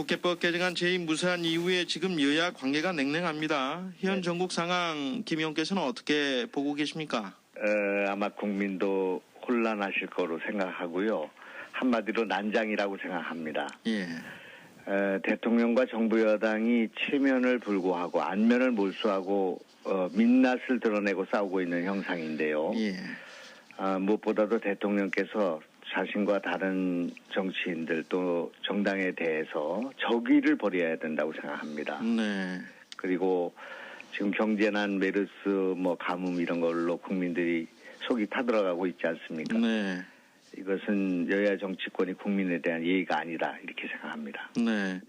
국회법 개정안 재임 무산 이후에 지금 여야 관계가 냉랭합니다. 현 전국 상황 김 의원께서는 어떻게 보고 계십니까? 아마 국민도 혼란하실 거로 생각하고요. 한마디로 난장이라고 생각합니다. 예. 대통령과 정부 여당이 체면을 불구하고 안면을 몰수하고 민낯을 드러내고 싸우고 있는 형상인데요. 예. 무엇보다도 대통령께서 자신과 다른 정치인들 또 정당에 대해서 적의를 벌여야 된다고 생각합니다. 네. 그리고 지금 경제난, 메르스, 가뭄 이런 걸로 국민들이 속이 타들어가고 있지 않습니까? 네. 이것은 여야 정치권이 국민에 대한 예의가 아니다 이렇게 생각합니다. 네.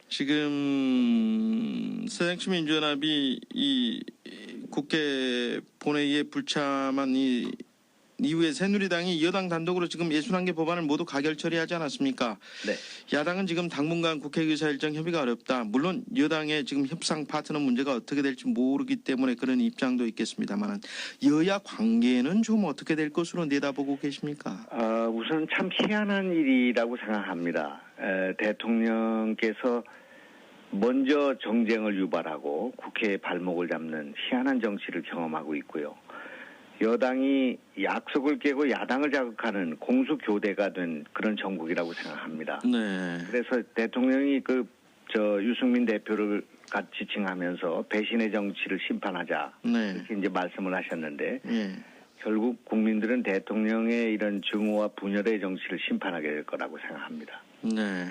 지금 새정치민주연합이 이 국회 본회의에 불참한 이 이후에 새누리당이 여당 단독으로 지금 61개 법안을 모두 가결 처리하지 않았습니까? 네. 야당은 지금 당분간 국회 의사 일정 협의가 어렵다. 물론 여당의 지금 협상 파트너 문제가 어떻게 될지 모르기 때문에 그런 입장도 있겠습니다만 여야 관계는 좀 어떻게 될 것으로 내다보고 계십니까? 우선 참 희한한 일이라고 생각합니다. 대통령께서 먼저 정쟁을 유발하고 국회의 발목을 잡는 희한한 정치를 경험하고 있고요. 여당이 약속을 깨고 야당을 자극하는 공수교대가 된 그런 정국이라고 생각합니다. 네. 그래서 대통령이 유승민 대표를 같이 칭하면서 배신의 정치를 심판하자 네. 이렇게 이제 말씀을 하셨는데 예. 결국 국민들은 대통령의 이런 증오와 분열의 정치를 심판하게 될 거라고 생각합니다. 네.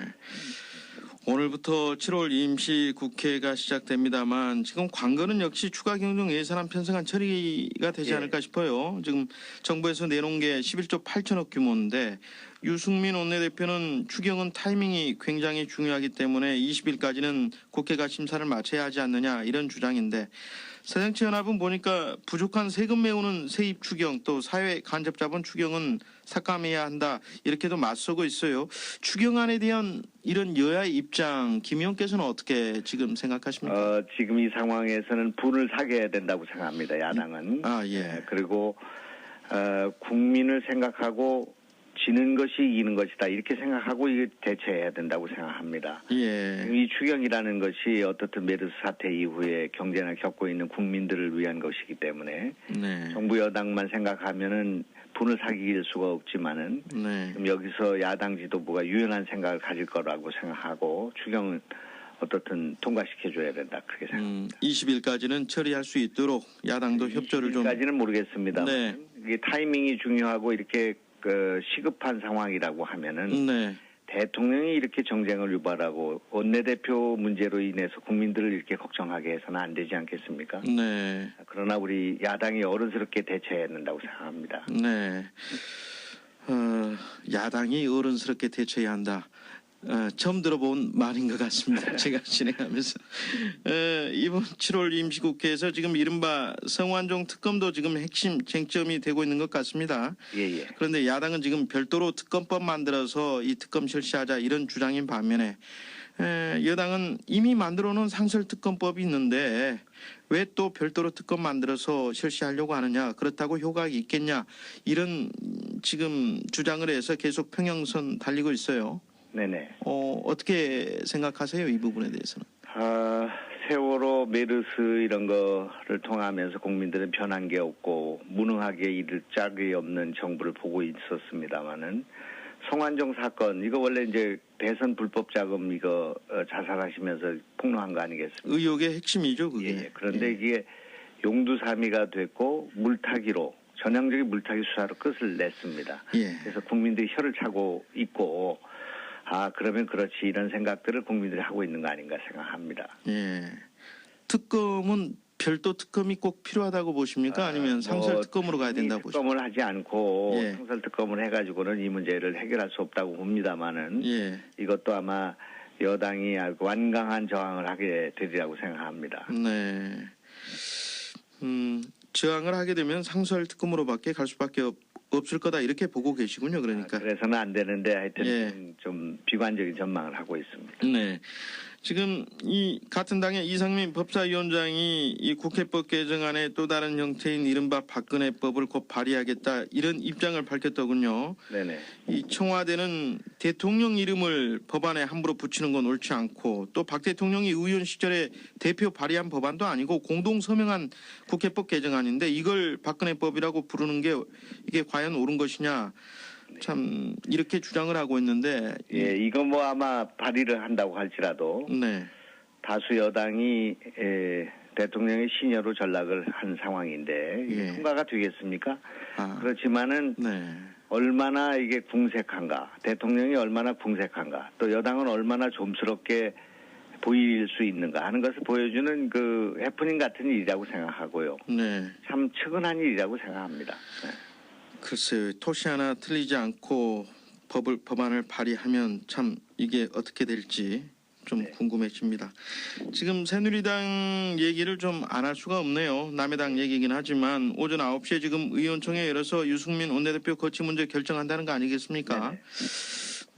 오늘부터 7월 임시국회가 시작됩니다만 지금 관건은 역시 추가 경정 예산안 편성안 처리가 되지 않을까 싶어요. 지금 정부에서 내놓은 게 11조 8천억 규모인데 유승민 원내대표는 추경은 타이밍이 굉장히 중요하기 때문에 20일까지는 국회가 심사를 마쳐야 하지 않느냐 이런 주장인데 새정치연합은 보니까 부족한 세금 메우는 세입 추경 또 사회 간접 자본 추경은 삭감해야 한다 이렇게도 맞서고 있어요. 추경안에 대한 이런 여야의 입장 김 의원께서는 어떻게 지금 생각하십니까? 지금 이 상황에서는 분을 사게 해야 된다고 생각합니다. 야당은. 예. 그리고 국민을 생각하고 지는 것이 이기는 것이다 이렇게 생각하고 이게 대처해야 된다고 생각합니다. 예. 이 추경이라는 것이 어떻든 메르스 사태 이후에 경제난을 겪고 있는 국민들을 위한 것이기 때문에 네. 정부 여당만 생각하면은 분을 사길 수가 없지만은 네. 그럼 여기서 야당 지도부가 유연한 생각을 가질 거라고 생각하고 추경은 어떻든 통과시켜줘야 된다 그렇게 생각합니다. 20일까지는 처리할 수 있도록 야당도 협조를 좀. 20일까지는 모르겠습니다. 네. 이게 타이밍이 중요하고 이렇게 시급한 상황이라고 하면은 네. 대통령이 이렇게 정쟁을 유발하고 원내대표 문제로 인해서 국민들을 이렇게 걱정하게 해서는 안 되지 않겠습니까? 네. 그러나 우리 야당이 어른스럽게 대처해야 된다고 생각합니다. 네. 야당이 어른스럽게 대처해야 한다. 처음 들어본 말인 것 같습니다. 제가 진행하면서. 이번 7월 임시국회에서 지금 이른바 성완종 특검도 지금 핵심 쟁점이 되고 있는 것 같습니다. 예. 그런데 야당은 지금 별도로 특검법 만들어서 이 특검 실시하자 이런 주장인 반면에 여당은 이미 만들어 놓은 상설특검법이 있는데 왜 또 별도로 특검 만들어서 실시하려고 하느냐 그렇다고 효과가 있겠냐 이런 지금 주장을 해서 계속 평행선 달리고 있어요. 네네. 어떻게 생각하세요? 이 부분에 대해서는? 세월호 메르스 이런 거를 통하면서 국민들은 변한 게 없고 무능하게 이를 짝이 없는 정부를 보고 있었습니다만은 성완종 사건 이거 원래 이제 대선 불법 자금 이거 자살하시면서 폭로한 거 아니겠습니까? 의혹의 핵심이죠, 그게. 예. 그런데 이게 용두사미가 됐고 물타기로 전형적인 물타기 수사로 끝을 냈습니다. 예. 그래서 국민들이 혀를 차고 있고 그러면 그렇지 이런 생각들을 국민들이 하고 있는 거 아닌가 생각합니다. 예. 특검은 별도 특검이 꼭 필요하다고 보십니까? 아니면 상설 특검으로 가야 된다고 보십니까? 특검을 하지 않고 예. 상설 특검을 해가지고는 이 문제를 해결할 수 없다고 봅니다만은 예. 이것도 아마 여당이 아주 완강한 저항을 하게 되리라고 생각합니다. 네. 저항을 하게 되면 상설 특검으로밖에 갈 수밖에 없을 거다 이렇게 보고 계시군요. 그러니까. 그래서는 안 되는데 하여튼 예. 좀 비관적인 전망을 하고 있습니다. 네. 지금 이 같은 당의 이상민 법사위원장이 이 국회법 개정안의 또 다른 형태인 이른바 박근혜법을 곧 발의하겠다 이런 입장을 밝혔더군요. 네네. 이 청와대는 대통령 이름을 법안에 함부로 붙이는 건 옳지 않고 또 박 대통령이 의원 시절에 대표 발의한 법안도 아니고 공동 서명한 국회법 개정안인데 이걸 박근혜법이라고 부르는 게 이게 과연 옳은 것이냐 참 이렇게 주장을 하고 있는데 예, 이거 뭐 아마 발의를 한다고 할지라도 네. 다수 여당이 대통령의 신여로 전락을 한 상황인데 이게 예. 통과가 되겠습니까? 아, 그렇지만은 네. 얼마나 이게 궁색한가, 대통령이 얼마나 궁색한가, 또 여당은 얼마나 좀스럽게 보일 수 있는가 하는 것을 보여주는 그 해프닝 같은 일이라고 생각하고요. 네. 참 측은한 일이라고 생각합니다. 네. 글쎄요. 토시 하나 틀리지 않고 법안을 발의하면 참 이게 어떻게 될지 좀 네. 궁금해집니다. 지금 새누리당 얘기를 좀 안 할 수가 없네요. 남의 당 얘기긴 하지만 오전 9시에 지금 의원총회 열어서 유승민 원내대표 거취 문제 결정한다는 거 아니겠습니까? 네네.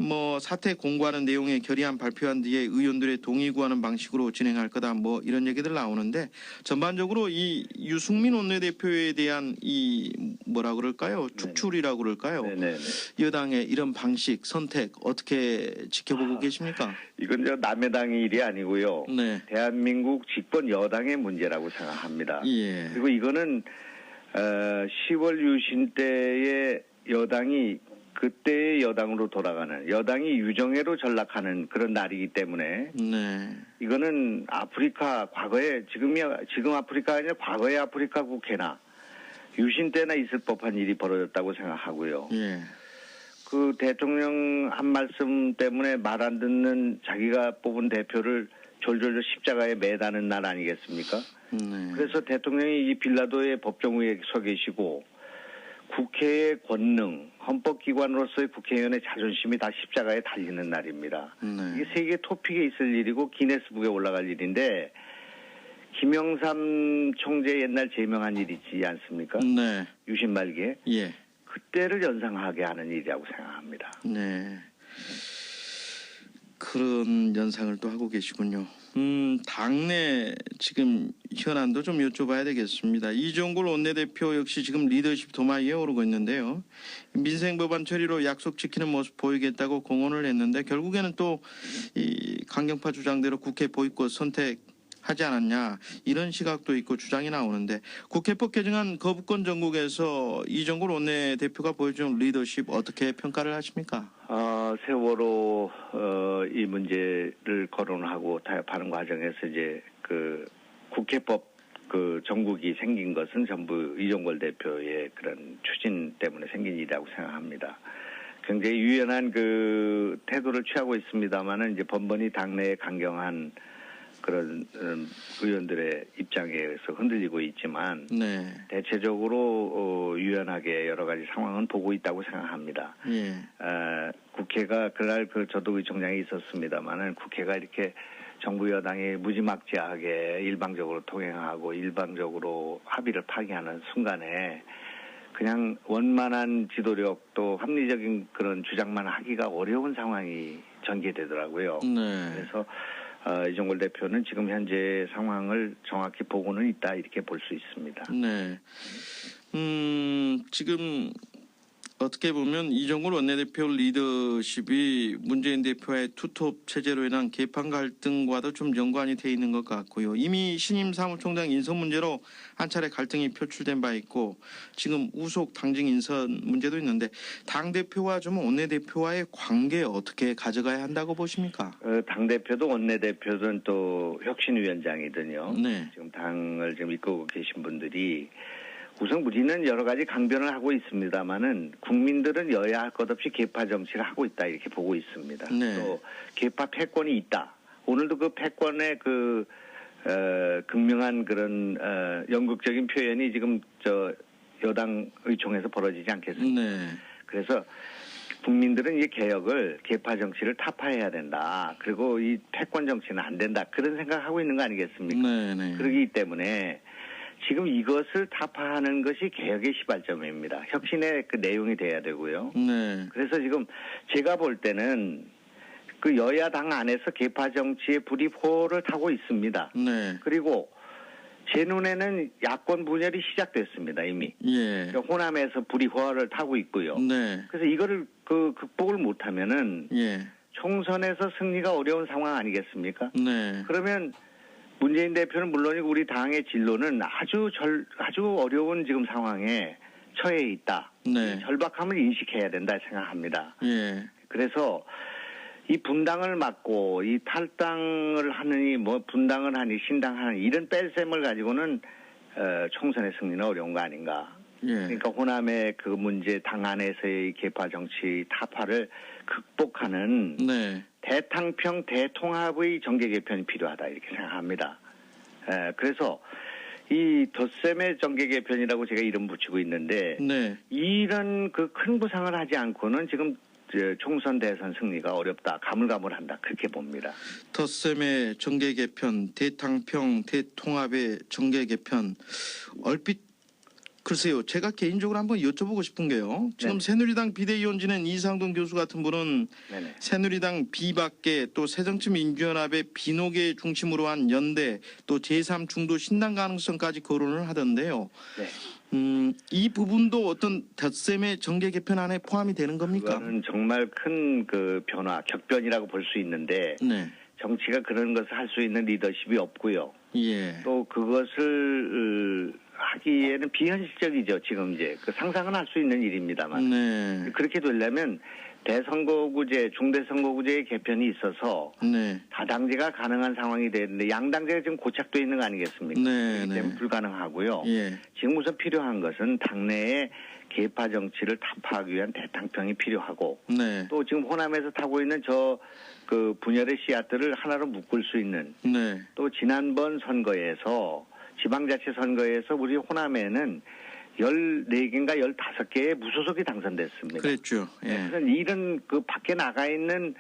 뭐 사퇴 공고하는 내용의 결의안 발표한 뒤에 의원들의 동의 구하는 방식으로 진행할 거다 뭐 이런 얘기들 나오는데 전반적으로 이 유승민 원내대표에 대한 이 뭐라 그럴까요? 축출이라고 그럴까요? 네네. 여당의 이런 방식 선택 어떻게 지켜보고 계십니까? 이건 저 남의 당의 일이 아니고요. 네. 대한민국 집권 여당의 문제라고 생각합니다. 예. 그리고 이거는 10월 유신 때의 여당이 그때의 여당으로 돌아가는 여당이 유정회로 전락하는 그런 날이기 때문에 네. 이거는 아프리카 과거에 지금 아프리카가 아니라 과거의 아프리카 국회나 유신 때나 있을 법한 일이 벌어졌다고 생각하고요. 예. 그 대통령 한 말씀 때문에 말 안 듣는 자기가 뽑은 대표를 졸졸 십자가에 매다는 날 아니겠습니까? 네. 그래서 대통령이 이 빌라도의 법정 위에 서 계시고 국회의 권능, 헌법기관으로서의 국회의원의 자존심이 다 십자가에 달리는 날입니다. 네. 이게 세계 토픽에 있을 일이고 기네스북에 올라갈 일인데 김영삼 총재 옛날 제명한 일 있지 않습니까? 네. 유신 말기에. 예. 그때를 연상하게 하는 일이라고 생각합니다. 네. 그런 연상을 또 하고 계시군요. 당내 지금 현안도 좀 여쭤봐야 되겠습니다. 이종골 원내대표 역시 지금 리더십 도마 위에 오르고 있는데요. 민생법안 처리로 약속 지키는 모습 보이겠다고 공언을 했는데 결국에는 또 이 강경파 주장대로 국회 보이콧 선택하지 않았냐 이런 시각도 있고 주장이 나오는데 국회법 개정안 거부권 전국에서 이종골 원내대표가 보여준 리더십 어떻게 평가를 하십니까? 세월호 이 문제를 거론하고 타협하는 과정에서 이제 그 국회법 그 전국이 생긴 것은 전부 이종걸 대표의 그런 추진 때문에 생긴 일이라고 생각합니다. 굉장히 유연한 그 태도를 취하고 있습니다만은 이제 번번이 당내에 강경한 그런 의원들의 입장에 의해서 흔들리고 있지만 네. 대체적으로 유연하게 여러 가지 상황은 보고 있다고 생각합니다. 예. 국회가 그날 그 저도 의총장에 있었습니다만은 국회가 이렇게 정부 여당이 무지막지하게 일방적으로 통행하고 일방적으로 합의를 파기하는 순간에 그냥 원만한 지도력 또 합리적인 그런 주장만 하기가 어려운 상황이 전개되더라고요. 네. 그래서 이종걸 대표는 지금 현재 상황을 정확히 보고는 있다 이렇게 볼 수 있습니다. 네. 지금 어떻게 보면 이종걸 원내대표 리더십이 문재인 대표의 투톱 체제로 인한 개판 갈등과도 좀 연관이 돼 있는 것 같고요. 이미 신임 사무총장 인선 문제로 한 차례 갈등이 표출된 바 있고 지금 우속 당직 인선 문제도 있는데 당대표와 좀 원내대표와의 관계 어떻게 가져가야 한다고 보십니까? 당대표도 원내대표든 또 혁신위원장이든요. 네. 지금 당을 지금 이끌고 계신 분들이 우선 우리는 여러 가지 강변을 하고 있습니다만은 국민들은 여야 할 것 없이 개파 정치를 하고 있다 이렇게 보고 있습니다. 네. 또 개파 패권이 있다. 오늘도 그 패권의 그 극명한 그런 연극적인 표현이 지금 저 여당 의총에서 벌어지지 않겠습니까? 네. 그래서 국민들은 이 개혁을 개파 정치를 타파해야 된다. 그리고 이 패권 정치는 안 된다. 그런 생각하고 있는 거 아니겠습니까? 네. 네. 그러기 때문에 지금 이것을 타파하는 것이 개혁의 시발점입니다. 혁신의 그 내용이 돼야 되고요. 네. 그래서 지금 제가 볼 때는 그 여야 당 안에서 계파 정치의 불이 포를 타고 있습니다. 네. 그리고 제 눈에는 야권 분열이 시작됐습니다, 이미. 예. 그러니까 호남에서 불이 호화를 타고 있고요. 네. 그래서 이거를 극복을 못하면은 예. 총선에서 승리가 어려운 상황 아니겠습니까? 네. 그러면 문재인 대표는 물론이고 우리 당의 진로는 아주 어려운 지금 상황에 처해 있다. 네. 절박함을 인식해야 된다 생각합니다. 예. 그래서 이 분당을 막고 이 탈당을 하느니 뭐 분당을 하니 신당하니 이런 뺄셈을 가지고는 총선의 승리는 어려운 거 아닌가. 예. 그러니까 호남의 그 문제 당 안에서의 계파 정치 타파를 극복하는 네. 대탕평 대통합의 정계 개편이 필요하다 이렇게 생각합니다. 그래서 이 덧셈의 정계 개편이라고 제가 이름 붙이고 있는데 네. 이런 그 큰 부상을 하지 않고는 지금 총선 대선 승리가 어렵다, 가물가물한다 그렇게 봅니다. 덧셈의 정계 개편, 대탕평, 대통합의 정계 개편 얼핏 글쎄요. 제가 개인적으로 한번 여쭤보고 싶은 게요. 지금 네. 새누리당 비대위원 지낸 이상돈 교수 같은 분은 네네. 새누리당 비박계 또 새정치민주연합의 비노계 중심으로 한 연대 또 제3중도 신당 가능성까지 거론을 하던데요. 네. 이 부분도 어떤 덧셈의 정계 개편안에 포함이 되는 겁니까? 그거는 정말 큰 그 변화, 격변이라고 볼 수 있는데 네. 정치가 그런 것을 할 수 있는 리더십이 없고요. 예. 또 그것을 하기에는 비현실적이죠. 지금 이제 그 상상은 할 수 있는 일입니다만 네. 그렇게 되려면 대선거구제, 중대선거구제의 개편이 있어서 네. 다당제가 가능한 상황이 되는데 양당제가 지금 고착돼 있는 거 아니겠습니까? 네. 그렇기 때문에 네. 불가능하고요. 예. 지금 우선 필요한 것은 당내의 계파 정치를 타파하기 위한 대탕평이 필요하고 네. 또 지금 호남에서 타고 있는 그 분열의 씨앗들을 하나로 묶을 수 있는 네. 또 지난번 선거에서 지방자치 선거에서 우리 호남에는 14개인가 15개의 무소속이 당선됐습니다. 그랬죠. 예. 그래서 이런 그 밖에 나가 있는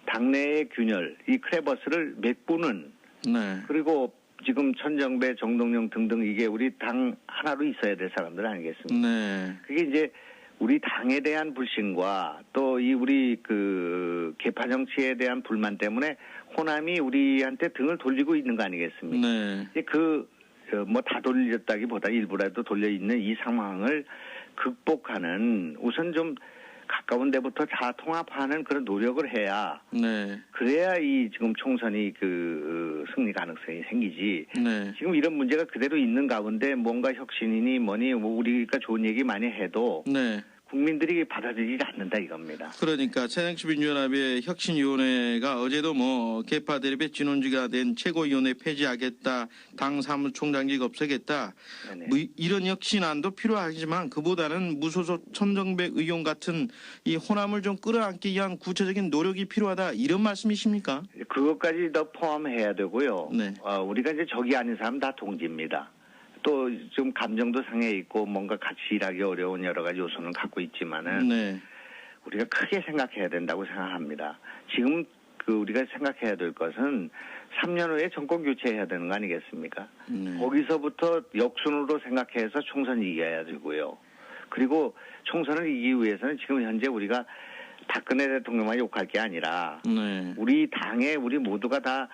당내의 균열, 이 크레버스를 메꾸는 네. 그리고 지금 천정배, 정동영 등등 이게 우리 당 하나로 있어야 될 사람들 아니겠습니까? 네. 그게 이제 우리 당에 대한 불신과 또 이 우리 그 계파 정치에 대한 불만 때문에 호남이 우리한테 등을 돌리고 있는 거 아니겠습니까? 네. 이제 뭐 다 돌렸다기보다 일부라도 돌려 있는 이 상황을 극복하는 우선 좀 가까운 데부터 다 통합하는 그런 노력을 해야 네. 그래야 이 지금 총선이 그 승리 가능성이 생기지. 네. 지금 이런 문제가 그대로 있는 가운데 뭔가 혁신이니 뭐니 뭐 우리가 좋은 얘기 많이 해도 네. 국민들이 받아들이지 않는다 이겁니다. 그러니까 새정치민주연합의 혁신위원회가 어제도 뭐 계파 대립의 진원지가 된 최고위원회 폐지하겠다, 당 사무총장직 없애겠다, 네네. 뭐 이런 혁신안도 필요하지만 그보다는 무소속 천정배 의원 같은 이 호남을 좀 끌어안기 위한 구체적인 노력이 필요하다 이런 말씀이십니까? 그것까지 더 포함해야 되고요. 네. 우리가 이제 적이 아닌 사람 다 동지입니다. 또 좀 감정도 상해 있고 뭔가 같이 일하기 어려운 여러 가지 요소는 갖고 있지만은 네. 우리가 크게 생각해야 된다고 생각합니다. 지금 우리가 생각해야 될 것은 3년 후에 정권 교체해야 되는 거 아니겠습니까? 네. 거기서부터 역순으로 생각해서 총선 이겨야 되고요. 그리고 총선을 이기기 위해서는 지금 현재 우리가 박근혜 대통령만 욕할 게 아니라 네. 우리 당에 우리 모두가 다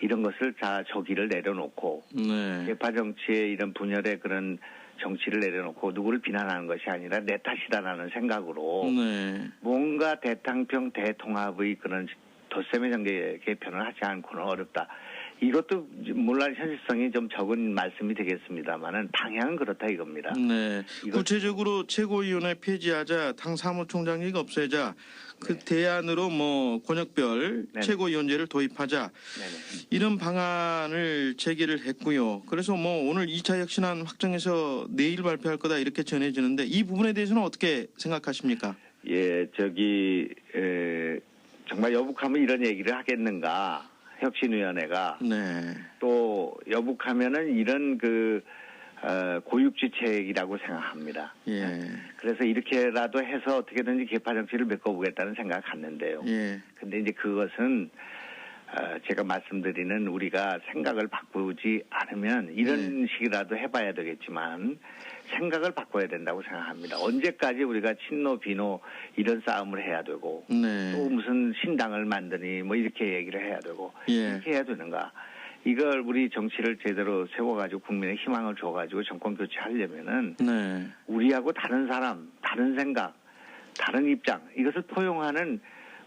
이런 것을 다 저기를 내려놓고 네. 계파 정치의 이런 분열의 그런 정치를 내려놓고 누구를 비난하는 것이 아니라 내 탓이다라는 생각으로 네. 뭔가 대탕평 대통합의 그런 덧셈의 정계 개편을 하지 않고는 어렵다. 이것도 물론 현실성이 좀 적은 말씀이 되겠습니다만은 방향은 그렇다 이겁니다. 네. 구체적으로 최고위원회 폐지하자, 당 사무총장직 없애자, 그 대안으로 뭐 권역별 네네. 최고위원제를 도입하자 네네. 이런 방안을 제기를 했고요. 그래서 뭐 오늘 2차 혁신안 확정해서 내일 발표할 거다 이렇게 전해지는데 이 부분에 대해서는 어떻게 생각하십니까? 예, 정말 여북하면 이런 얘기를 하겠는가? 혁신위원회가 네. 또 여북하면은 이런 고육지책이라고 생각합니다. 예. 그래서 이렇게라도 해서 어떻게든지 계파 정치를 메꿔보겠다는 생각을 갖는데요. 예. 근데 이제 그것은 제가 말씀드리는 우리가 생각을 바꾸지 않으면 이런 식이라도 해봐야 되겠지만 생각을 바꿔야 된다고 생각합니다. 언제까지 우리가 친노 비노 이런 싸움을 해야 되고 네. 또 무슨 신당을 만드니 뭐 이렇게 얘기를 해야 되고 이렇게 해야 되는가. 이걸 우리 정치를 제대로 세워가지고 국민의 희망을 줘가지고 정권 교체하려면은 네. 우리하고 다른 사람, 다른 생각, 다른 입장 이것을 포용하는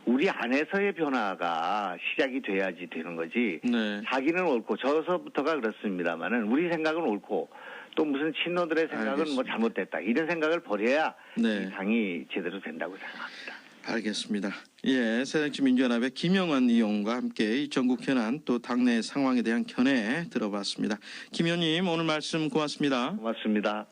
우리 안에서의 변화가 시작이 돼야지 되는 거지. 네. 자기는 옳고 저서부터가 그렇습니다만은 우리 생각은 옳고 또 무슨 친노들의 생각은 알겠습니다. 뭐 잘못됐다 이런 생각을 버려야 네. 이 당이 제대로 된다고 생각합니다. 알겠습니다. 예, 새정치민주연합의 김영환 의원과 함께 이 전국 현안 또 당내 상황에 대한 견해 들어봤습니다. 김 의원님 오늘 말씀 고맙습니다. 고맙습니다.